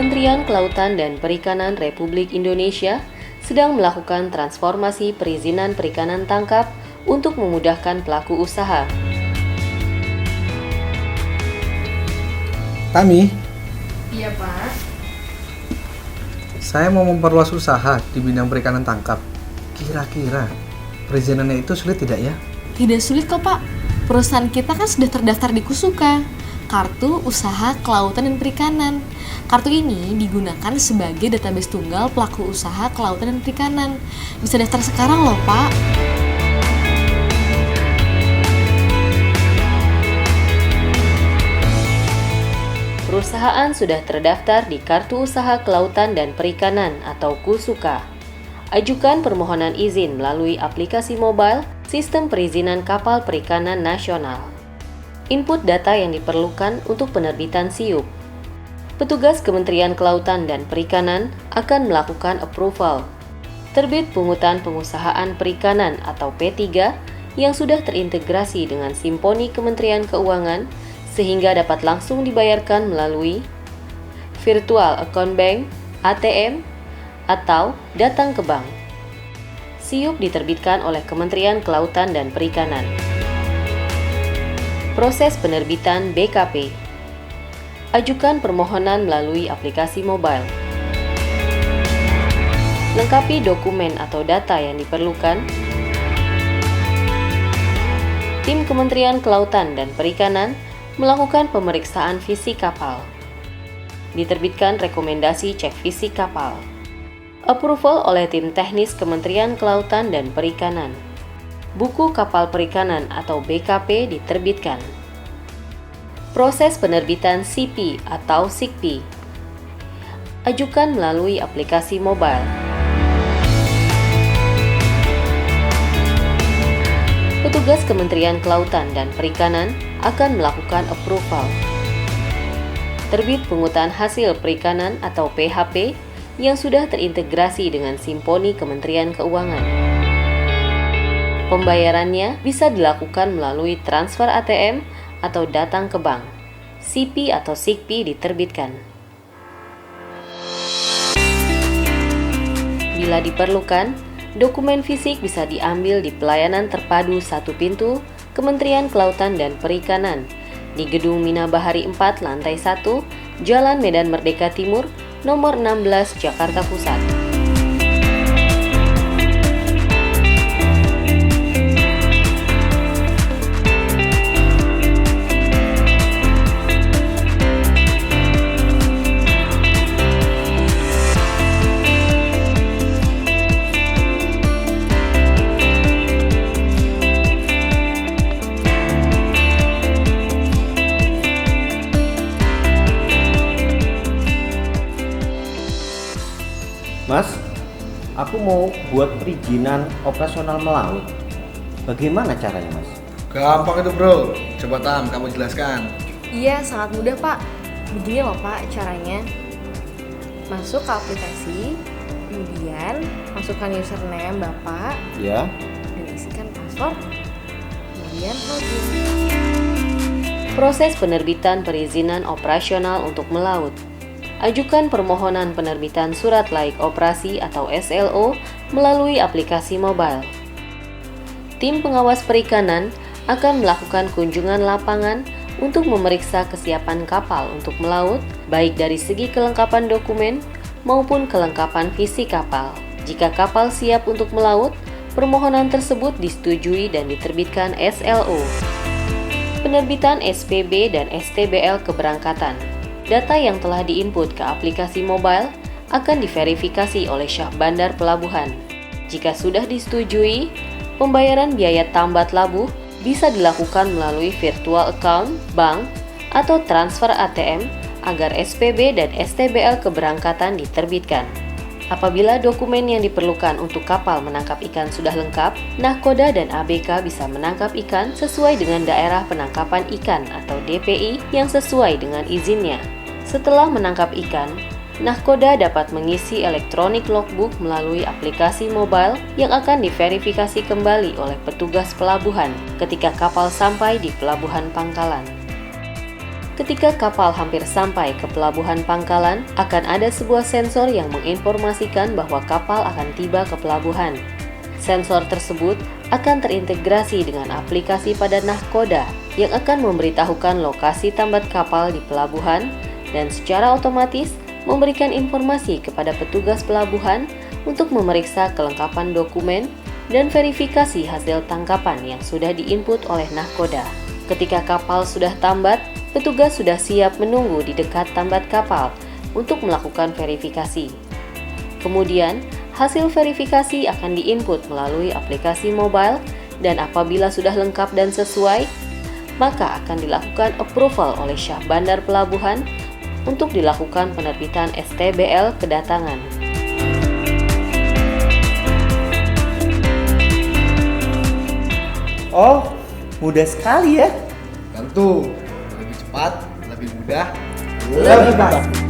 Kementerian Kelautan dan Perikanan Republik Indonesia sedang melakukan transformasi perizinan perikanan tangkap untuk memudahkan pelaku usaha. Tami, Iya, Pak. saya mau memperluas usaha di bidang perikanan tangkap. Kira-kira perizinannya itu sulit tidak ya? Tidak sulit kok, Pak. Perusahaan kita kan sudah terdaftar di KUSUKA, Kartu Usaha Kelautan dan Perikanan. Kartu ini digunakan sebagai database tunggal pelaku usaha kelautan dan perikanan. Bisa daftar sekarang loh, Pak. Perusahaan sudah terdaftar di Kartu Usaha Kelautan dan Perikanan atau KUSUKA. Ajukan permohonan izin melalui aplikasi mobile Sistem Perizinan Kapal Perikanan Nasional. Input data yang diperlukan untuk penerbitan SIUP. Petugas Kementerian Kelautan dan Perikanan akan melakukan approval. Terbit Pungutan Pengusahaan Perikanan atau P3 yang sudah terintegrasi dengan Simponi Kementerian Keuangan sehingga dapat langsung dibayarkan melalui Virtual Account Bank, ATM, atau datang ke bank. SIUP diterbitkan oleh Kementerian Kelautan dan Perikanan. Proses penerbitan BKP. Ajukan permohonan melalui aplikasi mobile. Lengkapi dokumen atau data yang diperlukan. Tim Kementerian Kelautan dan Perikanan melakukan pemeriksaan fisik kapal. Diterbitkan rekomendasi cek fisik kapal. Approval oleh tim teknis Kementerian Kelautan dan Perikanan. Buku kapal perikanan atau BKP diterbitkan. Proses penerbitan CP atau SIKP. Ajukan melalui aplikasi mobile. Petugas Kementerian Kelautan dan Perikanan akan melakukan approval. Terbit pungutan hasil perikanan atau PHP yang sudah terintegrasi dengan Simponi Kementerian Keuangan. Pembayarannya bisa dilakukan melalui transfer ATM atau datang ke bank. CP atau SIKP diterbitkan. Bila diperlukan, dokumen fisik bisa diambil di pelayanan terpadu satu pintu Kementerian Kelautan dan Perikanan di Gedung Mina Bahari 4 Lantai 1, Jalan Medan Merdeka Timur, nomor 16, Jakarta Pusat. Mas, aku mau buat perizinan operasional melaut. Bagaimana caranya, Mas? Gampang itu bro, coba Tam, kamu jelaskan. Iya, sangat mudah, Pak. Begini loh, Pak, caranya. Masuk ke aplikasi, kemudian masukkan username Bapak, Ya. dan isikan password, kemudian login. Proses penerbitan perizinan operasional untuk melaut. Ajukan permohonan penerbitan surat laik operasi atau SLO melalui aplikasi mobile. Tim pengawas perikanan akan melakukan kunjungan lapangan untuk memeriksa kesiapan kapal untuk melaut, baik dari segi kelengkapan dokumen maupun kelengkapan fisik kapal. Jika kapal siap untuk melaut, permohonan tersebut disetujui dan diterbitkan SLO. Penerbitan SPB dan STBL keberangkatan. Data yang telah diinput ke aplikasi mobile akan diverifikasi oleh Syah Bandar Pelabuhan. Jika sudah disetujui, pembayaran biaya tambat labuh bisa dilakukan melalui virtual account, bank, atau transfer ATM agar SPB dan STBL keberangkatan diterbitkan. Apabila dokumen yang diperlukan untuk kapal menangkap ikan sudah lengkap, Nahkoda dan ABK bisa menangkap ikan sesuai dengan daerah penangkapan ikan atau DPI yang sesuai dengan izinnya. Setelah menangkap ikan, Nahkoda dapat mengisi elektronik logbook melalui aplikasi mobile yang akan diverifikasi kembali oleh petugas pelabuhan ketika kapal sampai di pelabuhan pangkalan. Ketika kapal hampir sampai ke pelabuhan pangkalan, akan ada sebuah sensor yang menginformasikan bahwa kapal akan tiba ke pelabuhan. Sensor tersebut akan terintegrasi dengan aplikasi pada nahkoda yang akan memberitahukan lokasi tambat kapal di pelabuhan dan secara otomatis memberikan informasi kepada petugas pelabuhan untuk memeriksa kelengkapan dokumen dan verifikasi hasil tangkapan yang sudah diinput oleh nahkoda. Ketika kapal sudah tambat, petugas sudah siap menunggu di dekat tambat kapal untuk melakukan verifikasi. Kemudian, hasil verifikasi akan diinput melalui aplikasi mobile dan apabila sudah lengkap dan sesuai, maka akan dilakukan approval oleh Syah Bandar Pelabuhan untuk dilakukan penerbitan STBL kedatangan. Oh, mudah sekali ya. Tentu, lebih cepat, lebih mudah, Lebih baik.